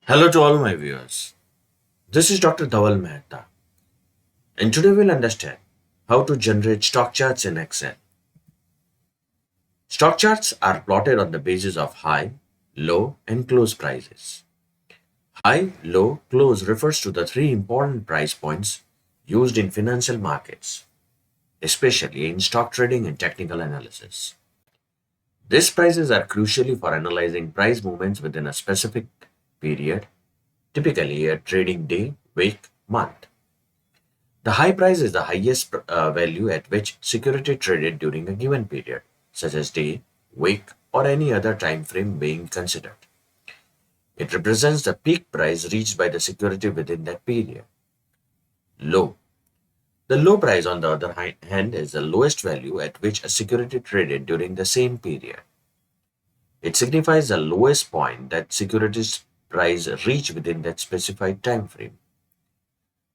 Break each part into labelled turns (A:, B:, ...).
A: Hello to all my viewers. This is Dr. Dhaval Maheta, and today we'll understand how to generate stock charts in Excel. Stock charts are plotted on the basis of high, low, and close prices. High, low, close refers to the three important price points used in financial markets, especially in stock trading and technical analysis. These prices are crucially for analyzing price movements within a specific period, typically a trading day, week, month. The high price is the highest value at which security traded during a given period, such as day, week, or any other time frame being considered. It represents the peak price reached by the security within that period. Low. The low price, on the other hand, is the lowest value at which a security traded during the same period. It signifies the lowest point that security's price reached within that specified time frame.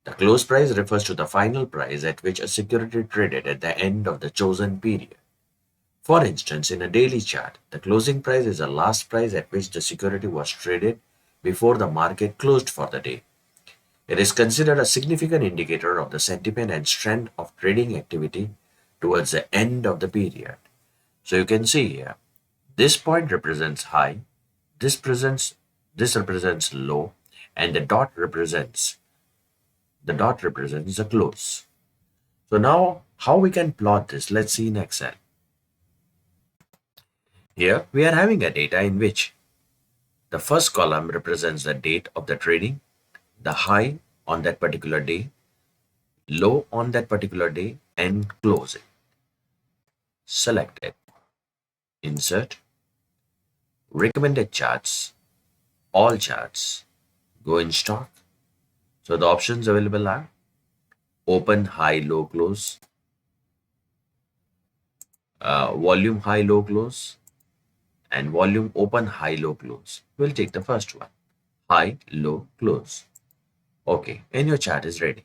A: The close price refers to the final price at which a security traded at the end of the chosen period. For instance, in a daily chart, the closing price is the last price at which the security was traded before the market closed for the day. It is considered a significant indicator of the sentiment and strength of trading activity towards the end of the period. So you can see here, this point represents high, this presents this represents low, and the dot represents the close. So now how we can plot this? Let's see in Excel. Here we are having a data in which the first column represents the date of the trading, the high on that particular day, low on that particular day, and closing. Select it, insert, recommended charts, all charts, go in stock. So the options available are open, high, low, close, volume, high, low, close, and volume, open, high, low, close. We'll take the first one, high, low, close. Okay, and your chart is ready.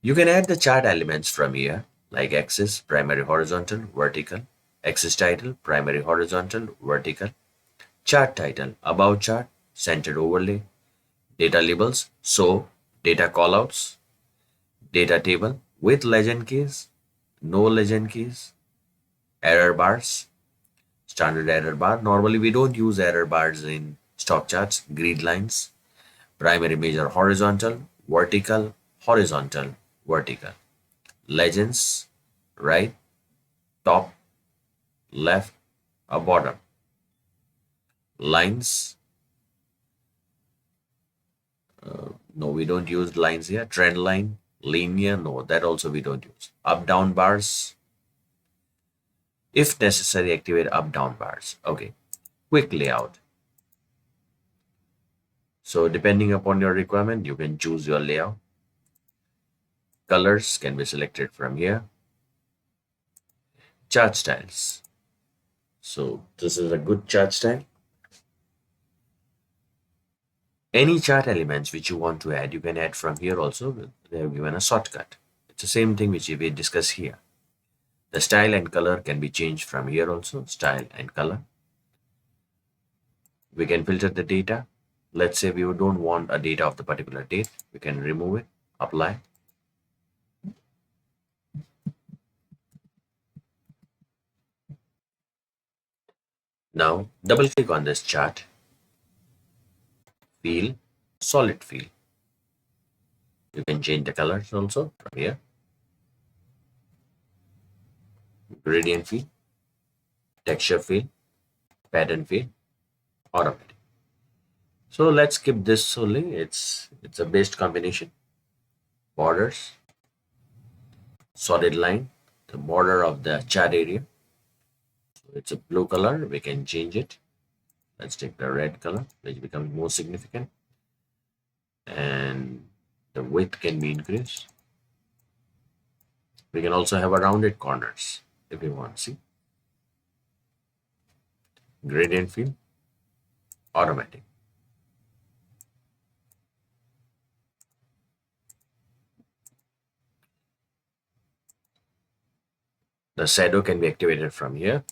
A: You can add the chart elements from here, like axis, primary horizontal, vertical, axis title, primary horizontal, vertical, chart title, about chart, centered overlay, data labels, so data callouts, data table with legend keys, no legend keys, error bars, standard error bar. Normally we don't use error bars in stock charts, grid lines, primary measure horizontal, vertical, horizontal, vertical, legends, right, top, left, or bottom, lines. No, we don't use lines here. Trend line, linear, no, that also we don't use. Up down bars, if necessary, activate up down bars. Okay, quick layout. So depending upon your requirement, you can choose your layout. Colors can be selected from here. Chart styles. So this is a good chart style. Any chart elements which you want to add, you can add from here also. They have given a shortcut. It's the same thing which we discuss here. The style and color can be changed from here also, style and color. We can filter the data. Let's say we don't want a data of the particular date. We can remove it, apply. Now double click on this chart, fill, solid fill. You can change the colors also from here. Gradient fill, texture fill, pattern fill, automatic. So let's skip this only. It's a best combination. Borders, solid line, the border of the chart area. So it's a blue color. We can change it. Let's take the red color, which becomes more significant. And the width can be increased. We can also have a rounded corners if we want. See, gradient fill, automatic. The shadow can be activated from here.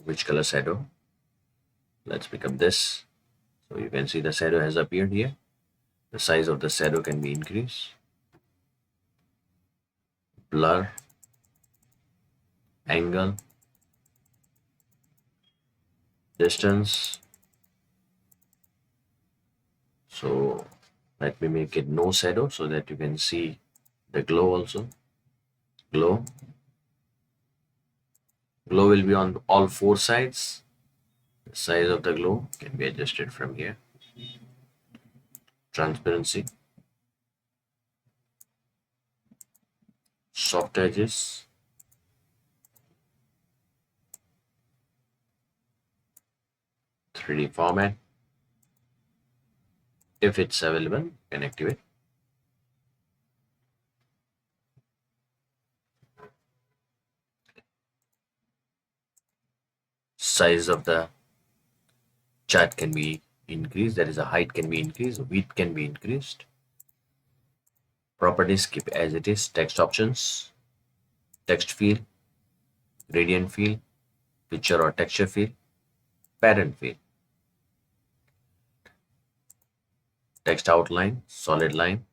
A: Which color shadow? Let's pick up this. So you can see the shadow has appeared here. The size of the shadow can be increased. Blur, angle, distance. So let me make it no shadow so that you can see the glow also. Glow. Glow will be on all four sides. The size of the glow can be adjusted from here. Transparency. Soft edges. (3D) format. If it's available, you can activate. Size of the chart can be increased. That is, the height can be increased, width can be increased. Properties keep as it is. Text options, text field, gradient field, picture or texture field, parent field, text outline, solid line,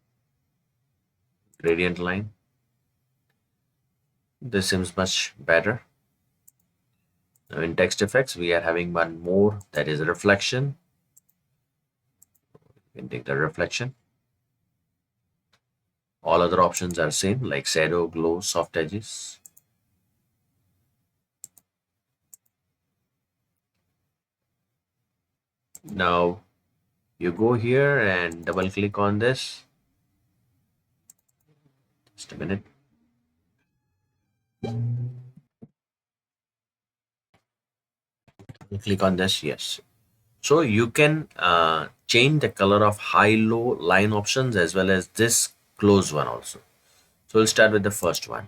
A: gradient line. This seems much better. Now in text effects, we are having one more, that is reflection. You can take the reflection. All other options are same, like shadow, glow, soft edges. Now you go here and double click on this. Just a minute. Click on this, yes. So you can change the color of high low line options as well as this close one also. So we'll start with the first one,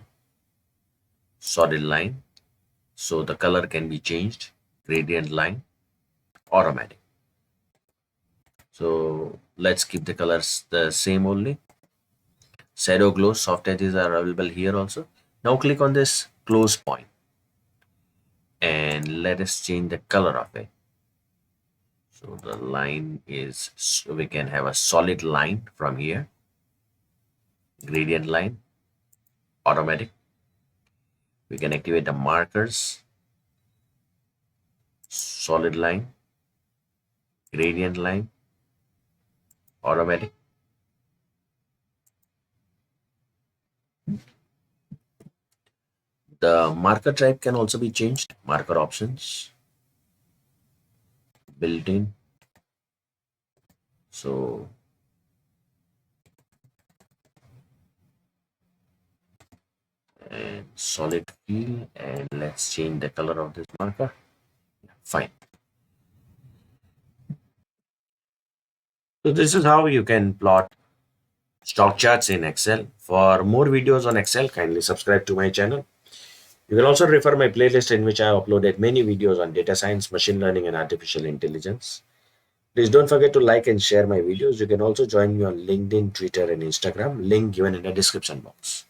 A: solid line. So the color can be changed. Gradient line, automatic. So let's keep the colors the same only. Shadow, glow, soft edges are available here also. Now click on this close point and let us change the color of it. So the line is, so we can have a solid line from here. Gradient line, automatic. We can activate the markers, solid line, gradient line, automatic. The marker type can also be changed. Marker options, built-in. So and solid fill, and let's change the color of this marker. Fine. So this is how you can plot stock charts in Excel. For more videos on Excel, kindly subscribe to my channel. You can also refer my playlist in which I have uploaded many videos on data science, machine learning, and artificial intelligence. Please don't forget to like and share my videos. You can also join me on LinkedIn, Twitter, and Instagram. Link given in the description box.